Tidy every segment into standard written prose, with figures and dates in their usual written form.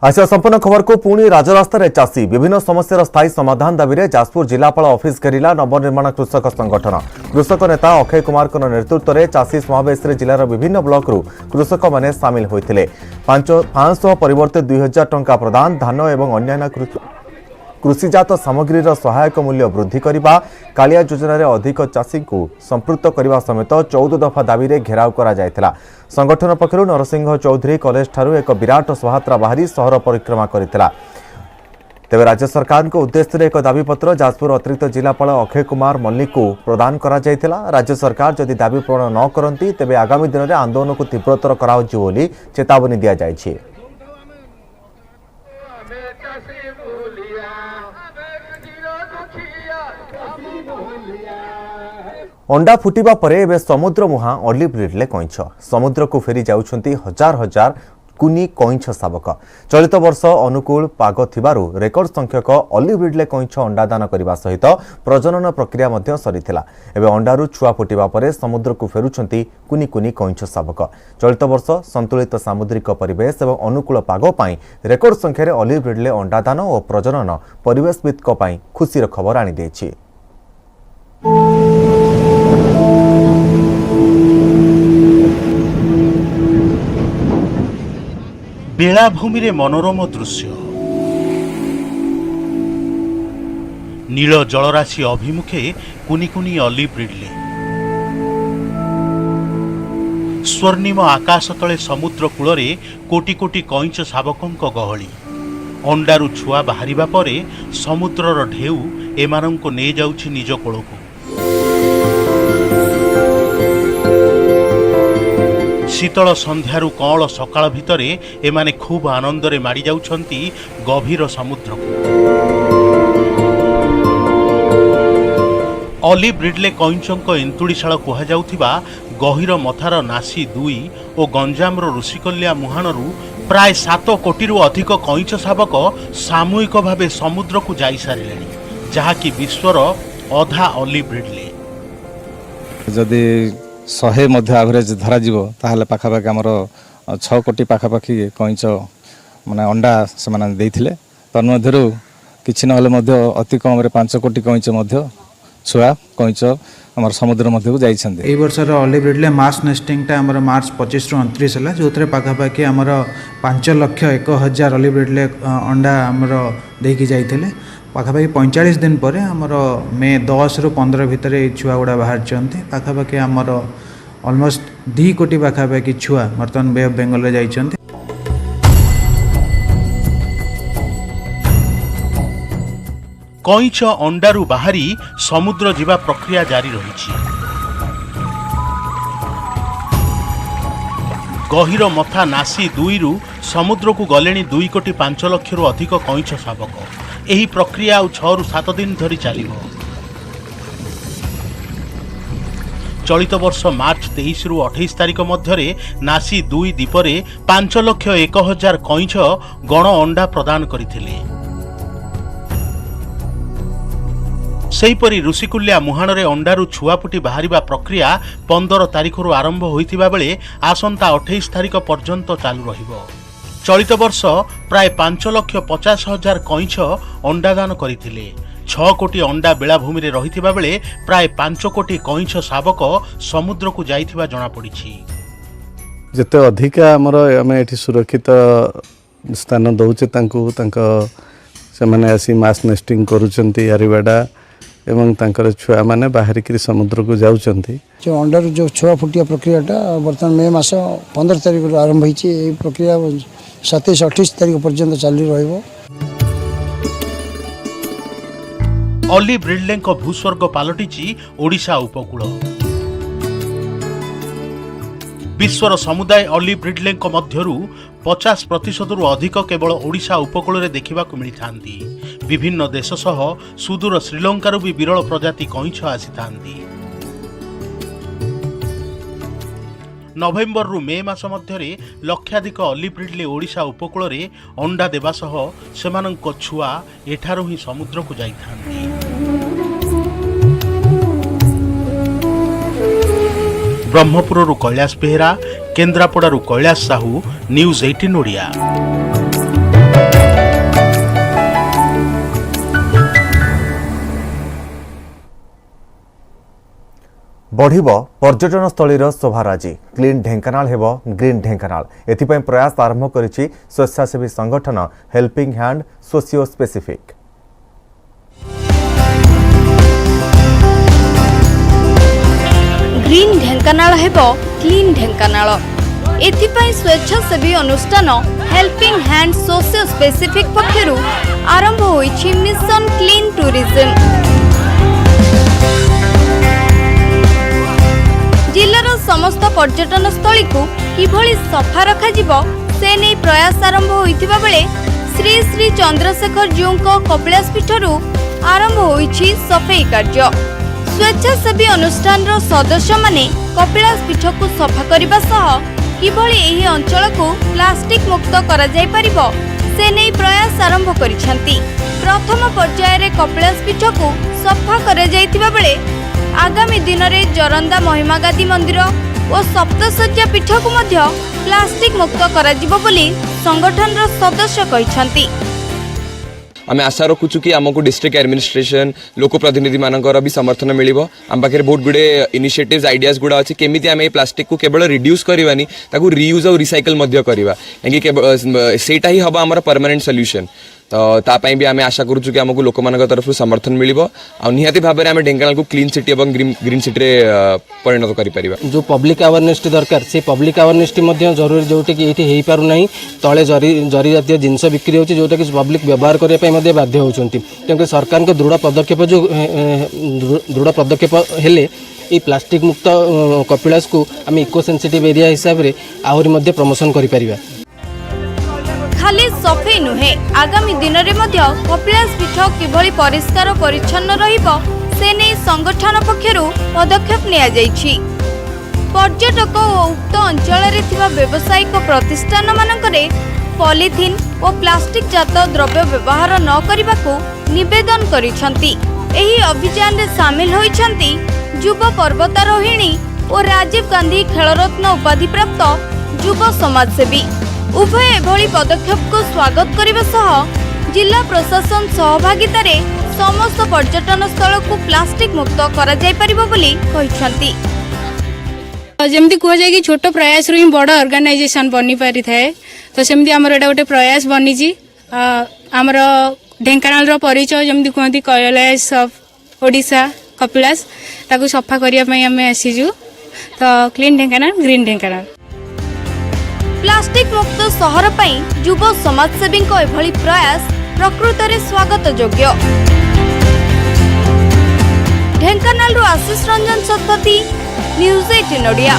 आसिया संपूर्ण खबर को पुणी राजरास्तार चाषी विभिन्न समस्यार स्थायी समाधान दाबी में जाजपुर जिलापाल ऑफिस घेरिला नवनिर्माण कृषक संगठन। कृषक नेता अक्षय कुमार नेतृत्व में चाषी समावेश में जिलार विभिन्न ब्लॉकरू कृषक माने सामिल होते 500 परिवर्ते 2000 टंका प्रदान धान एवं अन्य कृषिजात सामग्रीर सहायक मूल्य वृद्धि करने कालिया योजन अधिक चाषी को संपृक्त करने समेत 14 दफा दाबी में घेराव करा जायथिला। संगठन पक्षरु नरसिंह चौधरी कॉलेज ठारू एक विराट शोभायात्रा बाहरी सहर परिक्रमा करथिला। तेबे राज्य सरकार को उद्देश्य एक दाबीपत्र जाजपुर अतिरिक्त जिलापाल अक्षय कुमार मल्लिक को प्रदान करा जायथिला। राज्य सरकार जदि दाबी पूरण न करती तेबे आगामी दिन में आंदोलन को तीव्रतर कराउछि बोली चेतावनी दिया जायछि। अंडा फुटिबा परे एबे समुद्र मुहां ऑलिव रिडले कइंछ समुद्र को फेरी जाउछंती हजार हजार कुनी कइंछ शावक। चलित वर्ष अनुकूल पाग थिबारु रेकर्ड संख्यक ऑलिव रिडले कइंछ अंडा दान करबा सहित प्रजनन प्रक्रिया मध्ये सरीथिला। एबे अंडारु छुआ फुटिबा परे समुद्र को फेरुछंती कुनी कुनी कइंछ शावक। चलित वर्ष संतुलित सामुद्रिक परिवेश एवं अनुकूल पाग पई रेकर्ड संख्यारे ऑलिव रिडले अंडा दान और प्रजनन परिवेशविदक पई खुशीर खबर आनी देछि। बेलाभूमि रे मनोरम दृश्य नील जलराशि अभिमुखे कुनी कुनी ऑलिव रिडले स्वर्णिम आकाश तले समुद्र कूल कोटी कोटी कइंच शावकंक गहली। अंडारू छुआ बाहरिबा परे समुद्रर ढेउ एमानंको ने जाउछि निज कोलको। शीतल संध्यारू कौल सकाळ भितरे एमाने खूब आनंदरे माड़ी जाउछंती गभीर समुद्र को। ऑलिव रिडले कइंचंक एंतुड़ीशाल कुहा जाउथिबा गहीर मथार नासी 2 और गंजामर ऋषिकल्या मुहाणरू प्राय 7 कोटी अधिक कइंच शावक सामूहिक भावे समुद्र को जाई सारिलेनी, जहाँकि विश्वर अधा ऑलिव रिडले। जदि 100 मध्य एवरेज धरा ताहले पाखापाखि आमर 6 कोटी पाखापाखि कइंच माने अंडा से माने देइथिले। तन्मध्यरु किछि नहले मध्य अति कम रे 5 कोटी कइंच मध्य छुआ कइंच आमर समुद्र मध्य को जाइछन्ते। एई वर्षर ऑलिव रिडले मास नेस्टिंग टा आमर मार्च 25 रु 29 हला, जोतरे पाखापाखि आमर 5,01,000 ऑलिव रिडले अंडा आमर देकी जाइथिले। पाखापाखि 45 दिन पर आमर मे 10 रु 15 भितर छुआ गुड़ा बाहर चलते। पाखापाखि आमर ऑलमोस्ट 2 कोटी पाखापाखि छुआ बर्तमान बे ऑफ बेंगल जाइछन्ते। कइंच अंडारू बाहरी समुद्र जीवा प्रक्रिया जारी रही। गहीर मथा नासी 2 रु समुद्र को गले 2 कोटी 5 लाख रु अधिक कइंच शावक। एही प्रक्रिया 6 रु 7 दिन धरी चलिबो। चलित वर्ष मार्च 23 रु 28 तारिख मध्यरे नासी 2 द्वीपरे 5,01,000 कइंच गण अंडा प्रदान करथिले। सेहीपरि ऋषिकुल्या मुहाणरे अंडारू छुआ फुटी बाहरिबा प्रक्रिया 15 तारिख रु आरंभ होइथिबा बेले आसंता 28 तारिख पर्यंत चालू रहिबो। चलित वर्ष प्राय 5,50,000 कइंच अंडा दान करथिले। 6 कोटी अंडा बेलाभूमि रे रहिथिबा बेले प्राय 5 कोटी कइंच शावक समुद्र को जाइथिबा जणा पड़िछि। जते अधिक हमर हम एठी सुरक्षित स्थान दउचे तांको से माने आसी मास नेस्टिंग करूचंती यारिवाडा एवं तांकर छुआ माने बाहर की समुद्र को जाउचंती। जो अंडर जो छुआ फुटिया प्रक्रियाटा वर्तमान मे मास 15 तारिख रु आरंभ होईची। ए प्रक्रिया 27-28 तारिख पर्यंत चालू रहिबो। ऑलिव रिडलेंक भूस्वर्ग पालटिची ओडिशा उपकूल। विश्वर समुदाय ऑलिव रिडलेंक मध्यरु 50% रु अधिक केवल ओडिशा उपकूल रे देखिबा को मिलिथांती। विभिन्न देश सह सुदूर श्रीलंकार भी विरल प्रजाति कइंछ आसीथांती। नवेम्बर रु मे मास मध्यरे लक्षाधिक ऑलिव रिडले ओडिशा उपकूल रे अंडा देबा सह सेमानंक छुआ एठारु ही समुद्र को जाइथांती। ब्रह्मपुरु कैलाश बेहेरा, केन्द्रापड़ारू कैलाश साहू, न्यूज 18 ओडिया। बढ़िब पर्यटन स्थलीर शोभाराजी क्लीन ढेंकानाल हेब ग्रीन ढेंकानाल एथिपाई प्रयास आरंभ करिछि स्वेच्छासेवी संगठन helping hand socio specific. Green Dhenkanal हेबो क्लीन ढेंकानाल एथिपाई स्वेच्छासेवी अनुष्ठान हेल्पिंग हैंड सोशियो स्पेसिफिक पक्षरु आरंभ होइछि मिशन क्लीन टूरिज्म। जिल्लार समस्त पर्यटन स्थली को किभली सफा रखा जिवो से नै प्रयास आरंभ होइथिबा बेले श्री श्री चंद्रशेखर जीव कपिलास पीठरू आरंभ होइछि सफाई कार्य। स्वेच्छासेवी अनुष्ठान सदस्य माने कपिलास पीठ को सफा करने सह किभली एही अंचल को प्लास्टिक मुक्त करा जाय परिबो से नै प्रयास आरंभ करिसेंती। प्रथम पर्याय रे कपिलास पीठ को सफा करा जायतिबा बेले आगामी दिन में जरंदा महिमागादी मंदिर और सप्तशଯ୍ୟା पीठ को मध्य प्लास्टिक मुक्त करा जिवो बोली संगठन सदस्य कहिसेंती। आम आशा रखुचु कि आमको डिस्ट्रिक्ट एडमिनिस्ट्रेशन लोक प्रतिनिधि मानकर भी समर्थन मिलिबो। आम पाखे बहुत गुड़े इनिशिएटिव्स आइडियाज गुड़ा अच्छी केमिति आम प्लास्टिक को केवल रिड्यूस करवानी ताकू रीयूज और रिसाइकल मध्य करवा कि सेटा ही हम आम परमानेंट सॉल्यूशन। तो तापाई भी आम आशा करूँ कि आमको लोक मान तरफ समर्थन मिलिबो आ निहाती भाव में आम ढेंकानाल को क्लीन सिटी और ग्रीन सिटी रे परिणत करिपरिबा। जो पब्लिक अवेयरनेस दरकार से पब्लिक अवेयरनेस जरूरी जोटा कि ये हो पारना तले जरी जातीय जिनस बिक्री होती जोटा कि पब्लिक व्यवहार करने बाध्य होती तेणुक सरकार को दृढ़ पदक्षेप हेले ये प्लास्टिक मुक्त कपिलास को आम इको सेंसिटिव एरिया हिसाब से आहरी प्रमोशन करिपरिबा। खाली सफाई नुहे आगामी दिन में कपिलास पीठ किभली परिष्कार परिच्छन्न रहिबो से नै संगठन पक्षरु पदक्षेप निया जायछि। पर्यटक और उक्त अंचल रे थिबा व्यावसायिक प्रतिष्ठान मानकरे पॉलिथिन और प्लास्टिक जात द्रव्य व्यवहार न करिबाकू निवेदन करिसंती। एही अभियान रे शामिल होइछंती युवा पर्वतारोहिणी और राजीव गांधी खेलरत्न उपाधि प्राप्त युवा समाजसेवी। उभय एभली पदक्षेप को स्वागत करने सह जिला प्रशासन सहभागितार समस्त पर्यटन स्थल को प्लास्टिक मुक्त करा जाय परिबो बोली कहिसंती। जमती कह जाए कि छोट प्रयास रू ही बड़ ऑर्गेनाइजेशन बनी पारि थाए तो सेमती आमर एटा गोटे प्रयास बनी आमर ढेंकानाल रो परिचय जमती कहती कैलाश ऑफ ओडिशा कपिलास ताकू सफा करिया पई हमें आसीजु तो clean Dhenkanal green Dhenkanal. Plastic मुक्त सहर पई युवा समाजसेवी एभली प्रयास प्रकृत में स्वागत योग्य। ढेंकानाल आशीष रंजन शतपथी न्यूज 18 ओडिया।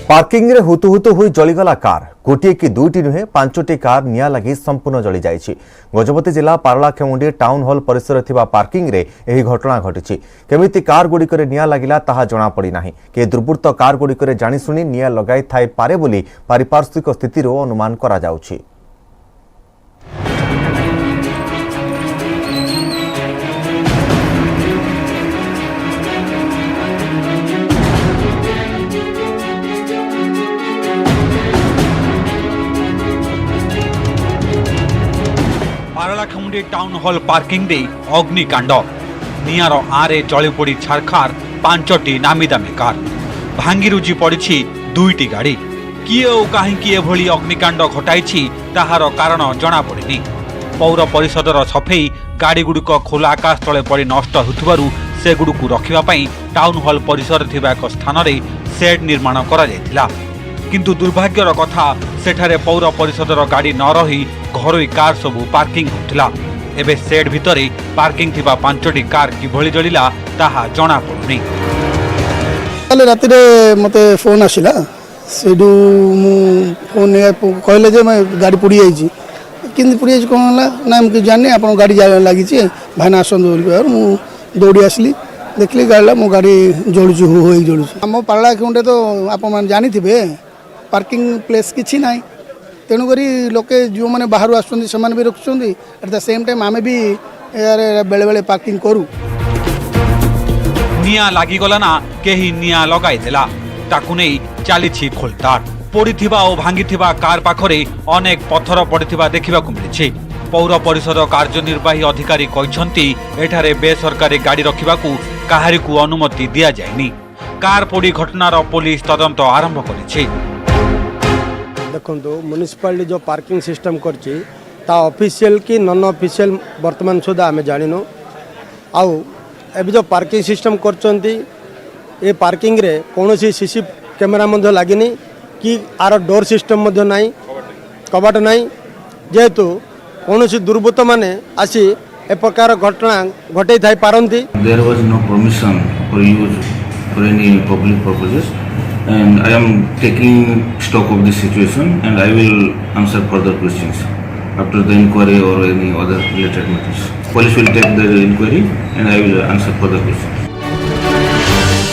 पार्किंग रे हुतु हुतु हुई जलीगला कार गोटे कि दुईटी नुहे 5टी कार निया लगी संपूर्ण जली जाइछि। गजपति जिला पारलाखेमुंडी टाउन हॉल परिसर थिबा पार्किंग रे एही घटना घटिछि। केमिति कार गुड़िकरे निया लागिला ताहा जଣା पड़ी नाही। के दुर्बृत्त कार गुड़िकरे जानि सुनी निया लगाई थाई पारे बोली पारिपार्श्विक स्थितिरो अनुमान करा जाउछि। पारलाखेमुंडी टाउन हॉल पार्किंग दे अग्निकांड निआर आरे जली पड़ी छारखार 5टी नामी दामी कार भांगी रुजी पड़ी 2टी गाड़ी किए और कहीं एभली अग्निकांड घटाई ताहार कारण जना पड़नी। पौर परिषदर सफेई गाड़ी गुड़िक खोला आकाश तले पड़ी नष्ट होथिबारु से गुड़िक रखिबापई टाउन हॉल परिसर थिबा एक स्थान रे शेड निर्माण करा जायतिला किंतु दुर्भाग्यर कथा सेठारे पौर परिषदर गाड़ी न रही घरोई कार सबू पार्किंग होतिला। एबे शेड भितरे पार्किंग थिबा 5टी कार किभली जलिला ताहा जଣା पड़ुनी। काले राति रे मते फोन आसिला सेडू मु फोन कहले जे मैं गाड़ी पुड़ी जाइछि किंतु पुड़ी जाइछि कोन हला ना हम जाने आपन गाड़ी लागि छि भाईना आसन बोल मु दौड़ी आसली देखली गाड़ला मो गाड़ी जळुछु होई जळुछु। हम पारला केउंटे तो आपन मान जानि थिबे पार्किंग प्लेस किछि नाही तेणुकरी लोके जो मैंने बाहर आसुँच से भी रखुच्च एट द सेम टाइम आम भी बेले बेले पार्किंग करूँ। निया लागिगला ना केही निया लगाई देला ताकू नहीं चली खोलताड़ पड़िथिबा और भांगिथिबा कार पाखरे अनेक पत्थर पड़िथिबा देखिबाकू मिलिछि। पौर परिषद कार्यनिर्वाही अधिकारी कहते एठारे बेसरकारी गाड़ी रखिबाकू काहारिकू अनुमति दिया जायनी। कार पोड़ी घटनार पुलिस तदंत आरंभ करिछि। देखो म्युनिसिपालिटी जो पार्किंग सिस्टम करछि ता ऑफिशियल की नॉन ऑफिशियल वर्तमान सुधा आम जानिनु। आउ एबे जो पार्किंग सिस्टम करछंती ए पार्किंग रे कोनोसी सीसी कैमेरा मध्य लागिनी कि आर डोर सिस्टम मध्य नाही, कबाट नाही, जेहेतु कोनोसी दुर्बृत्त माने आसी ए प्रकार घटना घटै Thai पारंती। There was no permission for use for any public purposes, and I am taking stock of the situation and I will answer further questions after the inquiry or any other related matters. Police will take the inquiry and I will answer further questions.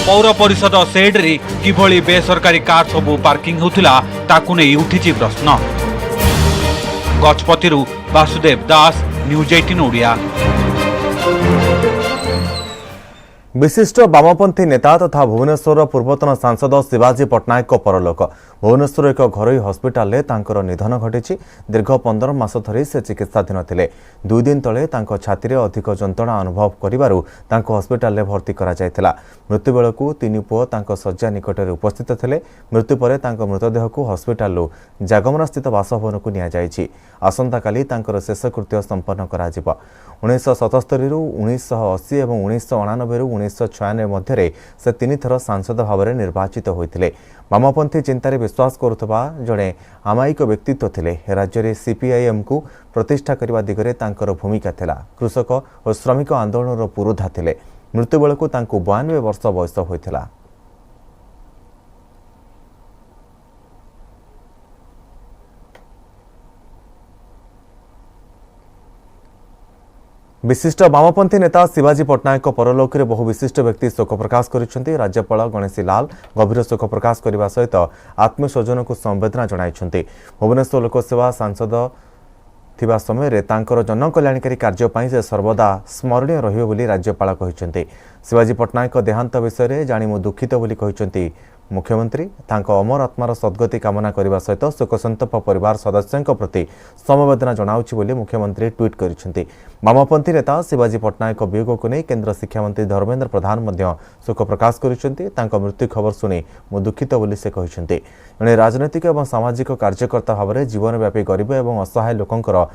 पौर परिषद said रे किभली बेसरकारी car सबू parking होथिला ताकू नै उठिछि प्रश्न। गजपतिरु वासुदेव दास, news 18 Odia. विशिष्ट वामपंथी नेता तथा भुवनेश्वर पूर्वतन सांसद शिवाजी पट्टनायक परलोक। भुवनेश्वर एक घरोई हस्पिटाल निधन घटी। दीर्घ 15 मास धरी से चिकित्साधीन थे। 2 दिन तले छाती में अधिक जंत्रणा अनुभव करिबारु हस्पिटाल भर्ती करा जायतिला। मृत्यु बेलू 3 पुओ शज्या निकट में उपस्थित थे। मृत्यु पर मृतदेह को हस्पिटाल जागमरा स्थित बासभवन को निया जायछि। आसंता काली शेषकृत्य संपन्न करा जिवो। 1977 रु 1980 और 1989 रु 1996 मध्य से 3 थर सांसद भाव में निर्वाचित होते। वामपंथी चिंतार विश्वास करुवा जड़े आमायिक व्यक्तित्व थे। राज्य में सीपीआईएम को प्रतिष्ठा करने दिगरे तांकर भूमिका थिला। कृषक और श्रमिक आंदोलन पुरोधा थे। मृत्यु बेलू 92 वर्ष बयस होता। विशिष्ट वामपंथी नेता शिवाजी पट्टनायक परलोक में बहु विशिष्ट व्यक्ति शोक प्रकाश करिसेंति। राज्यपाल गणेशी लाल गभीर शोक प्रकाश करने सहित आत्मस्वजन को संवेदना जणाइछन्ति। भुवनेश्वर लोकसेवा सांसद थिबा समय तांकर जनकल्याणकारी कार्य से सर्वदा स्मरणीय रहिबे बोली राज्यपाल कहिसेंति। शिवाजी पट्टनायक देहांत विषय जानी मु दुखित बोली कहिसेंति मुख्यमंत्री। तांको अमर आत्मार सद्गति कामना करने सहित शोकसंतप्त परिवार सदस्यों प्रति समवेदना जनाउछि बोली मुख्यमंत्री ट्वीट करिसेंति। वामपंथी नेता शिवाजी पट्टनायक वियोग को नहीं केंद्र शिक्षामंत्री धर्मेंद्र प्रधान मध्य शोक प्रकाश करिसेंति। तांको मृत्यु खबर शुणी मु दुखित बोली से कहिसेंति। जणे राजनैतिक और सामाजिक कार्यकर्ता भाव में जीवनव्यापी गरीब और असहाय लोकंकर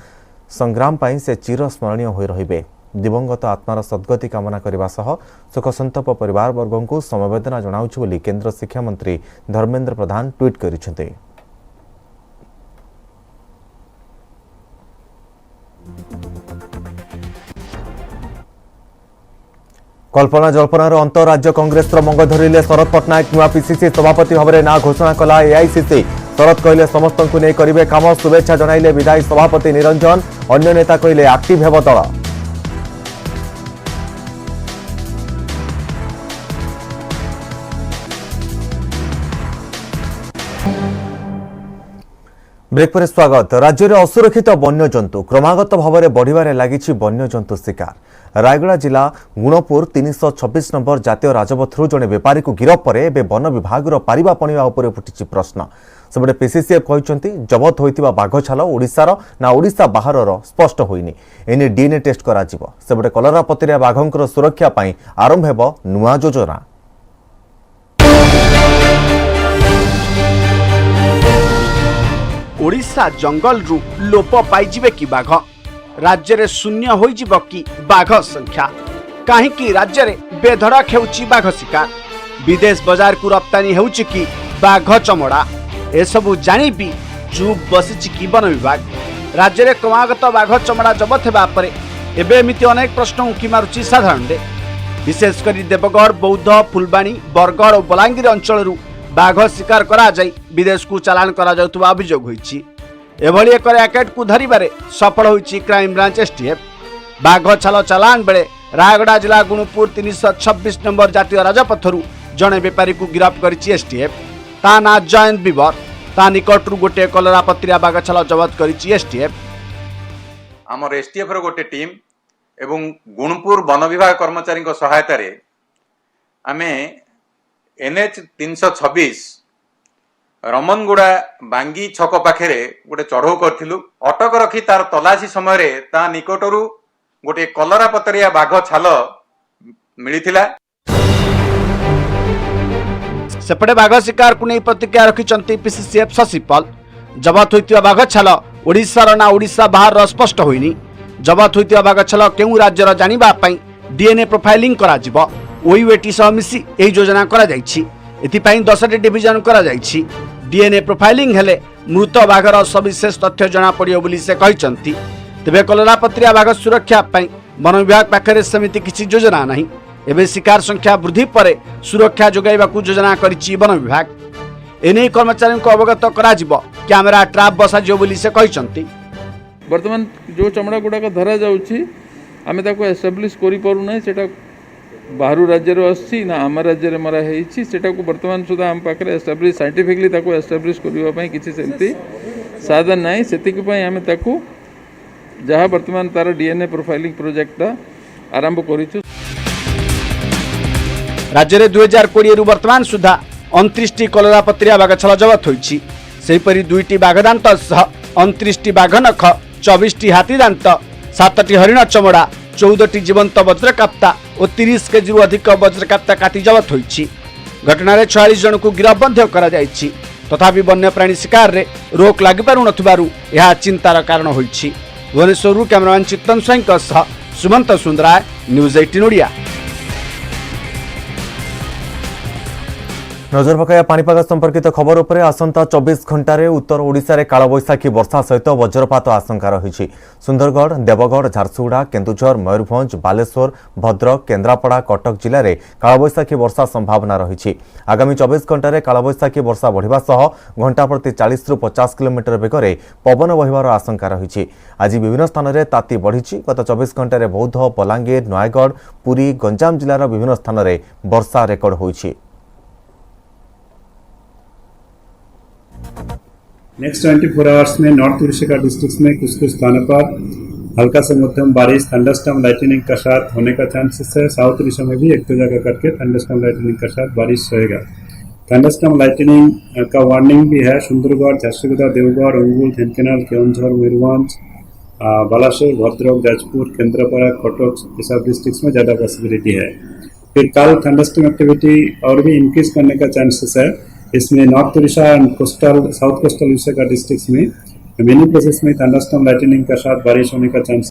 संग्राम पाई से चिर स्मरणीय होई रहिबे। दिवंगत आत्मार सद्गति कामना करने सह शोकसंतप्त परिवार वर्गों को समवेदना जनाउछि बोली केंद्र शिक्षा मंत्री धर्मेंद्र प्रधान ट्वीट करिसेंति। कल्पना जल्पनार अंत राज्य कांग्रेस मंग धरिले शरद पट्टनायक। नुआ पीसीसी सभापति भाव में ना घोषणा कला एआईसीसी। शरद कहले समस्त को नहीं करिवे काम। शुभेच्छा जणाइले विधायी सभापति निरंजन। अन्य नेता कहले एक्टिव हेब दल। ब्रेक पर स्वागत। राज्य में असुरक्षित वन्यजंतु क्रमागत भाव में बढ़िबारे लागिछि। वन्यजंतु शिकार रायगड़ा जिला गुणपुर 326 नंबर जातीय राजपथरू जड़े बेपारी को गिरफ पर एवं वन विभाग पारिबा पणिबा उपरे फुटिछि प्रश्न। सेपटे पीसीसीएफ कहते जबत होइतिबा बाघ छाल ओडिशार ना ओडिशा बाहरर स्पष्ट होइनि। एने डीएनए टेस्ट करा जिवो। सेपटे कलरापतरिया बाघंकर सुरक्षा पाई आरंभ हेबो नुआ योजना। ओडिशा जंगल रु लोप पाइजिबे कि बाघ। राज्य रे शून्य होइजिबो कि बाघ संख्या। काहेकि राज्य रे बेधड़क हेउची बाघ शिकार। विदेश बाजार को रप्तानी हेउची कि बाघ चमड़ा। एसबू जानी भी चुप बसिछि कि वन विभाग। राज्य रे क्रमागत बाघ चमड़ा जबत हेबा परे एबे एमिति अनेक प्रश्न उंकी मारुछि साधारण रे। विशेष करी देवगढ़, बौद्ध, फुलबाणी, बरगढ़ और बलांगीर अंचल बाघ शिकार करा जाई विदेश को चालान करा जाउतबा अभियोग होईछि। एभली एक रैकेट को धरिबारे सफल होईछि क्राइम ब्रांच एसटीएफ। बाघ छाल चालान बेले रायगड़ा जिला गुणपुर 326 नंबर जातीय राजपथरू जड़े बेपारी को गिरफ्त करिछि एसटीएफ। ता ना जयंत बीबर। ता निकटरू गोटे कलरापत्रिया बाघ छाल जबत करिछि एसटीएफ। आमर एसटीएफ रो गोटे टीम एवं गुणपुर वन विभाग कर्मचारी सहायता रे आमे एनएच 326 रमनगुड़ा बांगी छक पाखे गोटे चढ़ऊ करथिलु अटक रखी तार तलाशी समय ता निकटरू गोटे कलरा पतरिया बाघ छाल मिलिथिला। सेपटे बाघ शिकार को नहीं प्रतिक्रिया रखिंट पीसीसीएफ शशिपाल। जबत होइतिबा बाघ छाल ओडिशार ना ओडिशा बाहर स्पष्ट होइनी। जबत होइतिबा बाघ छाल केउ राज्यर जानिबा पई डीएनए प्रोफाइलिंग करा जिवो। ओईवेटी सह मिसी एही योजना करा जायछि। एथिपाई 10टी डिविजन करा जायछि। डीएनए प्रोफाइलिंग हेले मृत बाघर सविशेष तथ्य जना पड़ियो बोली से कहिसंती। तेबे कलरापत्रिया बाघ सुरक्षा पई वन विभाग पाखरे समिति किछि योजना नाही। एबे शिकार संख्या वृद्धि पर सुरक्षा जोगाइबाकू योजना करिछि वन विभाग। एने कर्मचारी को अवगत करा जिवो। कैमरा ट्रैप बसा जिवो बोली से कहिसंती। वर्तमान जो चमड़ा गुड़ाक धरा जाउछि आमे ताको एस्टाब्लिश करि पारु नै। सेटा बाहर राज्य आसी ना आम राज्य मरा होती से बर्तमान सुधा आम पाखे एस्टाब्लिश साइंटिफिकली एस्टाब्लिश करने किसी सेमती साधन ना से आम जहाँ बर्तमान तार डीएनए प्रोफाइलिंग प्रोजेक्ट आरंभ करूँ। राज्य में 2020 रु वर्तमान सुधा 29टी कलरापत्रिया बाघ छाल जबत होइछि। सेहिपरि 2टी बाघदांत सह 29टी बाघ नख 24टी हाथी दांत 7टी हरिण चमड़ा 14टी जीवंत वज्रकाप्ता और 30 केजी अधिक वज्रकाप्ता काटी जबत होइछि। घटना 46 जन को गिरफ बंध्य करा जाइछि। तथापि वन्यप्राणी शिकार रे रोक लागि पारु नथिबारु यह चिंतार कारण होइछि। भुवनेश्वर कैमरामैन चित्तन स्वाईं सह सुमंत सुंदराय, न्यूज 18 ओडिया। नजर पकाया पानीपाग संपर्कित खबर उपरे आसंता 24 घंटे उत्तर ओडिशा रे कालबैशाखी वर्षा सहित वज्रपात आशंका रही। सुंदरगढ़, देवगढ़, झारसुगुड़ा, केन्दुझर, मयूरभंज, बालेश्वर, भद्रक, केन्द्रापड़ा, कटक जिले में कालबैशाखी वर्षा संभावना रही। आगामी 24 घंटे कालबैशाखी वर्षा बढ़िबा सह घंटा प्रति 40 रु 50 किलोमीटर बेगरे पवन बहिबार आशंका रही। आज विभिन्न स्थान में ताती बढ़ी। गत 24 घंटे बौद्ध, बलांगीर, नयगढ़, पुरी, गंजाम जिलार विभिन्न स्थान में वर्षा रेकर्ड होइछि। नेक्स्ट 24 आवर्स में नॉर्थ उड़ीसा डिस्ट्रिक्ट में कुछ स्थानों पर हल्का से मध्यम बारिश, थंडरस्टॉर्म लाइटनिंग का साथ होने का चांसेस है। साउथ उड़ीसा में भी एक दो जगह करके थंडरस्टॉर्म लाइटनिंग का साथ बारिश होएगा। थंडरस्टॉर्म लाइटनिंग का वार्निंग भी है। सुंदरगढ़, झारसुगुड़ा, देवगढ़, अंगुल, ढेंकानाल, केन्दुझर, मयूरभंज, बालासोर, भद्रक, जाजपुर, केन्द्रापड़ा, कटक ये सब डिस्ट्रिक्ट में ज्यादा पॉसिबिलिटी है। फिर कल थंडरस्टॉर्म एक्टिविटी और भी इंक्रीज करने का चांसेस है। इसमें north Orissa and coastal south coastal Orissa का डिस्ट्रिक्ट्स में मेनी प्लेसेस में थंडरस्टॉर्म लाइटनिंग का साथ बारिश होने का चांस।